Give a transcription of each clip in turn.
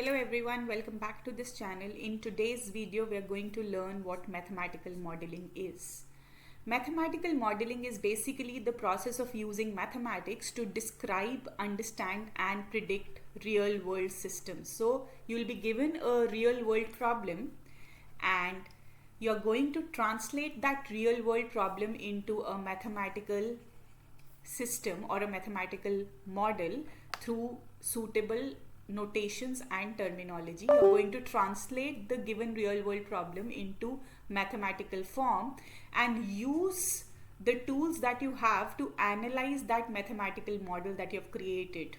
Hello everyone, welcome back to this channel. In today's video, we are going to learn what mathematical modeling is. Mathematical modeling is basically the process of using mathematics to describe, understand and predict real world systems. So you will be given a real world problem and you are going to translate that real world problem into a mathematical system or a mathematical model through suitable notations and terminology. You're going to translate the given real world problem into mathematical form and use the tools that you have to analyze that mathematical model that you have created.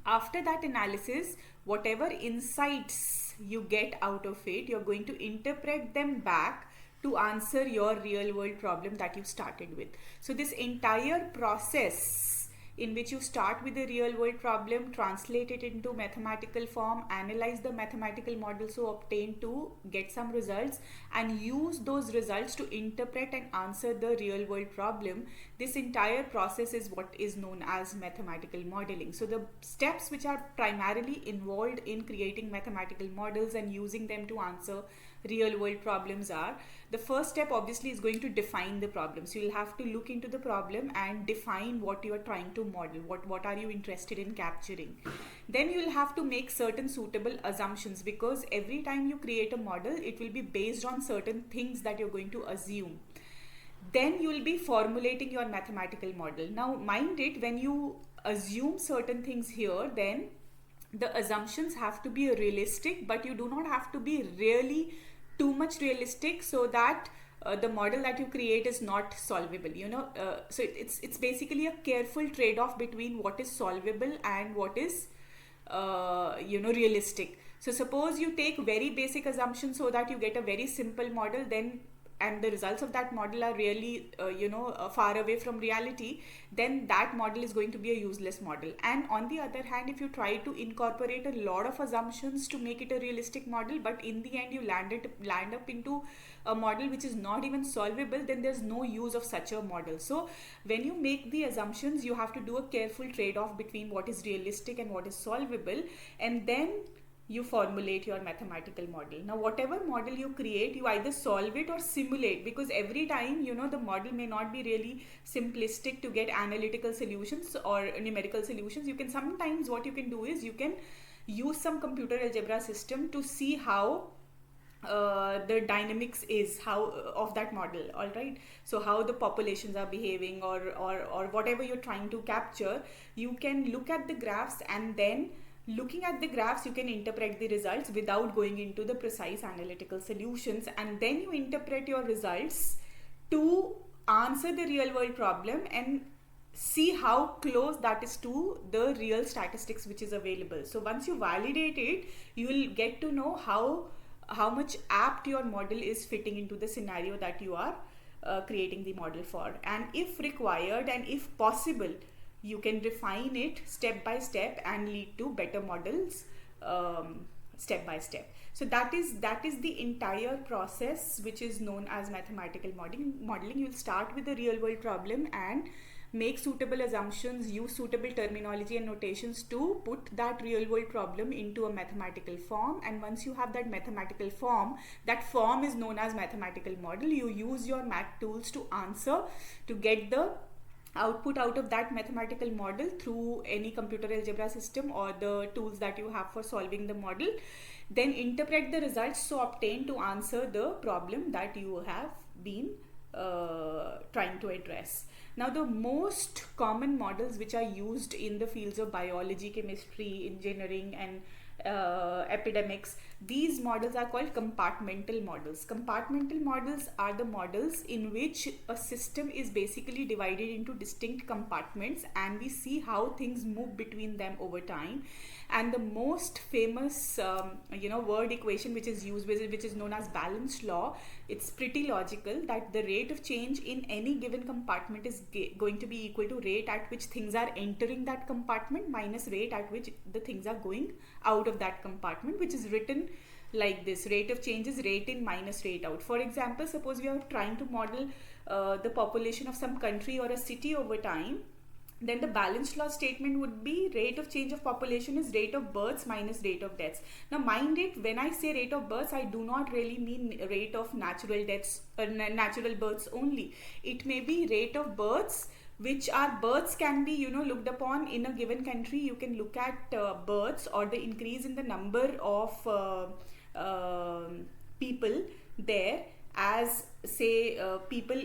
After that analysis, whatever insights you get out of it, you're going to interpret them back to answer your real world problem that you started with. So this entire process in which you start with a real world problem, translate it into mathematical form, analyze the mathematical model so obtained to get some results and use those results to interpret and answer the real world problem. This entire process is what is known as mathematical modeling. So the steps which are primarily involved in creating mathematical models and using them to answer real world problems are, the first step obviously is going to define the problem. So you'll have to look into the problem and define what you are trying to model, what are you interested in capturing. Then you'll have to make certain suitable assumptions, because every time you create a model, it will be based on certain things that you're going to assume. Then you will be formulating your mathematical model. Now mind it, when you assume certain things here, then the assumptions have to be realistic, but you do not have to be really too much realistic so that the model that you create is not solvable. So it's basically a careful trade-off between what is solvable and what is realistic. So suppose you take very basic assumptions so that you get a very simple model, then and the results of that model are really far away from reality, then that model is going to be a useless model. And on the other hand, if you try to incorporate a lot of assumptions to make it a realistic model, but in the end you land up into a model which is not even solvable, then there's no use of such a model. So when you make the assumptions, you have to do a careful trade-off between what is realistic and what is solvable, and then you formulate your mathematical model. Now whatever model you create, you either solve it or simulate, because every time the model may not be really simplistic to get analytical solutions or numerical solutions. You can sometimes, what you can do is you can use some computer algebra system to see how the dynamics is of that model. All right, so how the populations are behaving or whatever you're trying to capture, you can look at the graphs, and then looking at the graphs you can interpret the results without going into the precise analytical solutions, and then you interpret your results to answer the real world problem and see how close that is to the real statistics which is available. So once you validate it, you will get to know how much apt your model is fitting into the scenario that you are creating the model for. And if required and if possible, you can refine it step by step and lead to better models step by step. So that is the entire process which is known as mathematical modeling. You will start with the real world problem and make suitable assumptions, use suitable terminology and notations to put that real world problem into a mathematical form. And once you have that mathematical form, that form is known as mathematical model. You use your math tools to get the output out of that mathematical model through any computer algebra system or the tools that you have for solving the model. Then interpret the results so obtained to answer the problem that you have been trying to address. Now the most common models which are used in the fields of biology, chemistry, engineering and epidemics, these models are called compartmental models. Compartmental models are the models in which a system is basically divided into distinct compartments and we see how things move between them over time. And the most famous word equation which is used, which is known as Balance law, it's pretty logical that the rate of change in any given compartment is going to be equal to rate at which things are entering that compartment minus rate at which the things are going out of that compartment, which is written like this: rate of change is rate in minus rate out. For example, suppose we are trying to model the population of some country or a city over time. then the balance law statement would be rate of change of population is rate of births minus rate of deaths. Now mind it, when I say rate of births, I do not really mean rate of natural deaths or natural births only. It may be rate of births, which are births can be looked upon in a given country. You can look at births or the increase in the number of people there as say people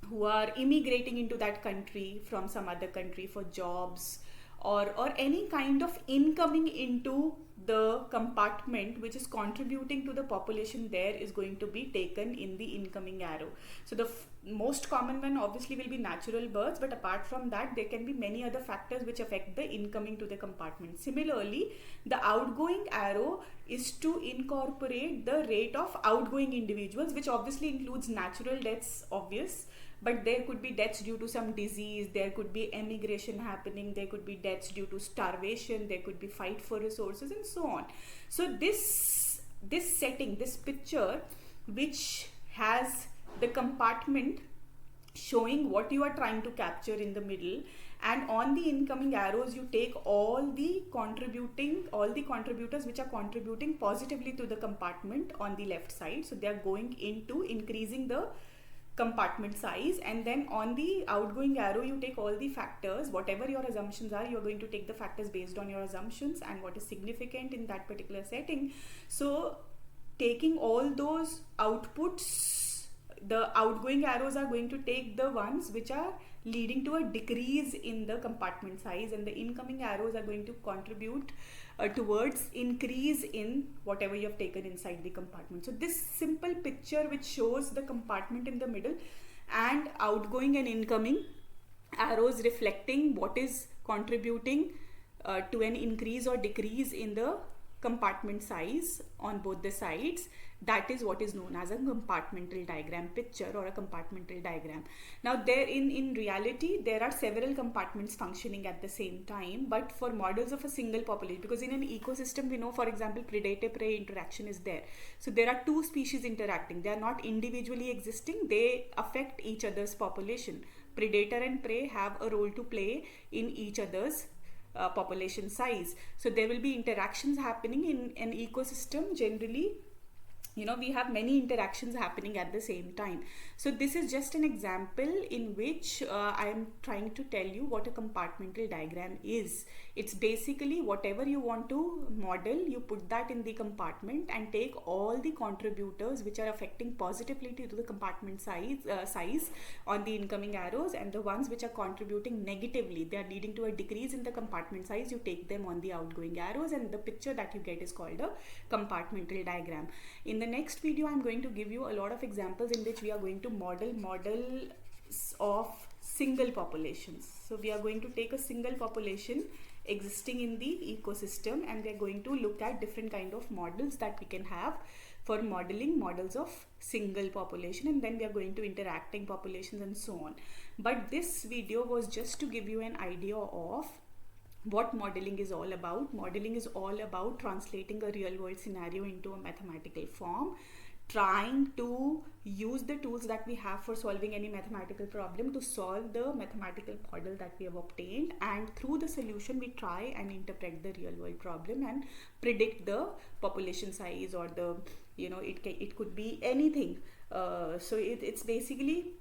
who are immigrating into that country from some other country for jobs, or any kind of incoming into the compartment which is contributing to the population there is going to be taken in the incoming arrow. So the most common one obviously will be natural births, but apart from that there can be many other factors which affect the incoming to the compartment. Similarly, the outgoing arrow is to incorporate the rate of outgoing individuals, which obviously includes natural deaths, obvious, but there could be deaths due to some disease, there could be emigration happening, there could be deaths due to starvation, there could be fight for resources, and so on. So this setting, this picture which has the compartment showing what you are trying to capture in the middle, and on the incoming arrows you take all the contributors which are contributing positively to the compartment on the left side. So they are going into increasing the compartment size, and then on the outgoing arrow you take all the factors, whatever your assumptions are, you are going to take the factors based on your assumptions and what is significant in that particular setting. So taking all those outputs, the outgoing arrows are going to take the ones which are leading to a decrease in the compartment size, and the incoming arrows are going to contribute towards increase in whatever you have taken inside the compartment. So this simple picture which shows the compartment in the middle and outgoing and incoming arrows reflecting what is contributing to an increase or decrease in the compartment size on both the sides, that is what is known as a compartmental diagram picture or a compartmental diagram. Now there in reality there are several compartments functioning at the same time, but for models of a single population, because in an ecosystem we know, for example, predator-prey interaction is there. So there are two species interacting, they are not individually existing, they affect each other's population. Predator and prey have a role to play in each other's population size. So there will be interactions happening in an ecosystem. Generally, we have many interactions happening at the same time. So this is just an example in which I am trying to tell you what a compartmental diagram is. It's basically whatever you want to model, you put that in the compartment and take all the contributors which are affecting positively to the compartment size on the incoming arrows, and the ones which are contributing negatively, they are leading to a decrease in the compartment size, you take them on the outgoing arrows, and the picture that you get is called a compartmental diagram. In the next video, I'm going to give you a lot of examples in which we are going to model models of single populations. So we are going to take a single population existing in the ecosystem, and we are going to look at different kind of models that we can have for modeling models of single population, and then we are going to interacting populations and so on. But this video was just to give you an idea of what modeling is all about. Modeling is all about translating a real world scenario into a mathematical form, trying to use the tools that we have for solving any mathematical problem to solve the mathematical model that we have obtained, and through the solution we try and interpret the real world problem and predict the population size, or the it could be anything. So it's basically,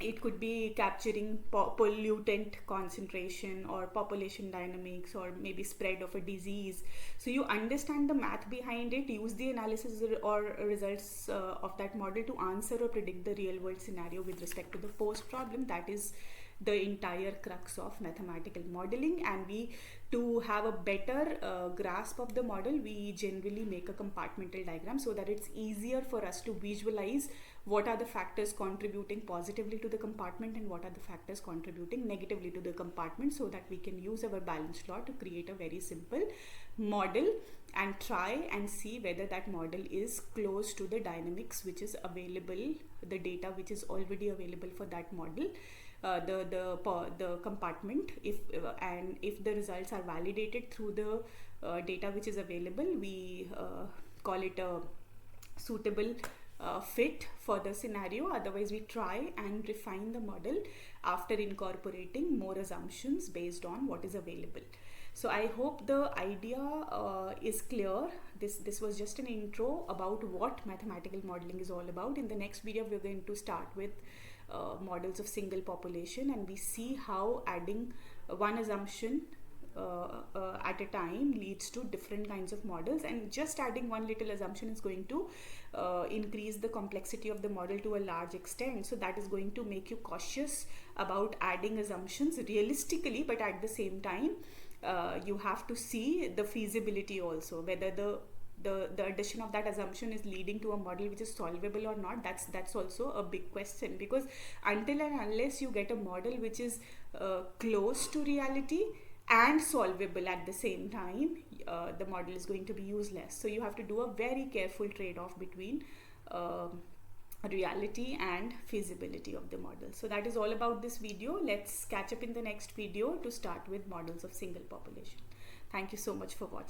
it could be capturing pollutant concentration or population dynamics, or maybe spread of a disease. So you understand the math behind it, use the analysis or results of that model to answer or predict the real world scenario with respect to the post problem. That is the entire crux of mathematical modeling. And we, to have a better grasp of the model, we generally make a compartmental diagram so that it's easier for us to visualize what are the factors contributing positively to the compartment and what are the factors contributing negatively to the compartment, so that we can use our balance law to create a very simple model and try and see whether that model is close to the dynamics which is available, the data which is already available for that model, the compartment. If the results are validated through the data which is available, we call it a suitable fit for the scenario. Otherwise, we try and refine the model after incorporating more assumptions based on what is available. So I hope the idea is clear. This was just an intro about what mathematical modeling is all about. In the next video, we're going to start with models of single population, and we see how adding one assumption at a time leads to different kinds of models, and just adding one little assumption is going to increase the complexity of the model to a large extent. So that is going to make you cautious about adding assumptions realistically, but at the same time you have to see the feasibility also, whether the addition of that assumption is leading to a model which is solvable or not. That's also a big question, because until and unless you get a model which is close to reality and solvable at the same time, the model is going to be useless. So you have to do a very careful trade-off between reality and feasibility of the model. So that is all about this video. Let's catch up in the next video to start with models of single population. Thank you so much for watching.